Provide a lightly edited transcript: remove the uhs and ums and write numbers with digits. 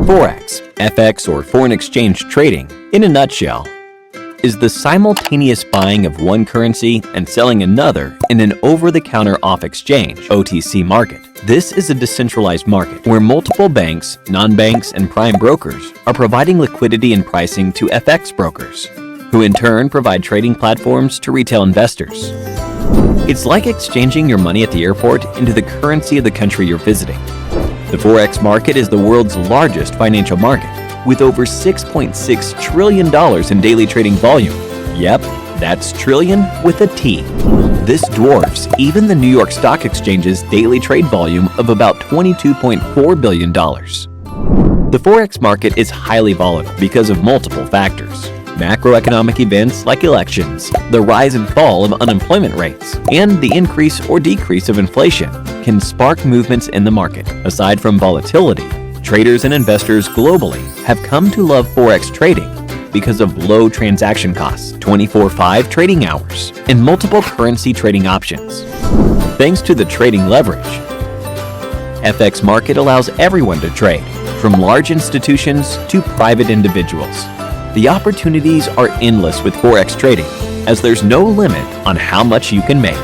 Forex, FX or foreign exchange trading, in a nutshell, is the simultaneous buying of one currency and selling another in an over-the-counter off-exchange (OTC) market. This is a decentralized market where multiple banks, non-banks, and prime brokers are providing liquidity and pricing to FX brokers, who in turn provide trading platforms to retail investors. It's like exchanging your money at the airport into the currency of the country you're visiting. The Forex market is the world's largest financial market, with over $6.6 trillion in daily trading volume. Yep, that's trillion with a T. This dwarfs even the New York Stock Exchange's daily trade volume of about $22.4 billion. The Forex market is highly volatile because of multiple factors. Macroeconomic events like elections, the rise and fall of unemployment rates, and the increase or decrease of inflation can spark movements in the market. Aside from volatility, traders and investors globally have come to love Forex trading because of low transaction costs, 24/5 trading hours, and multiple currency trading options. Thanks to the trading leverage, FX market allows everyone to trade, from large institutions to private individuals. The opportunities are endless with Forex trading, as there's no limit on how much you can make.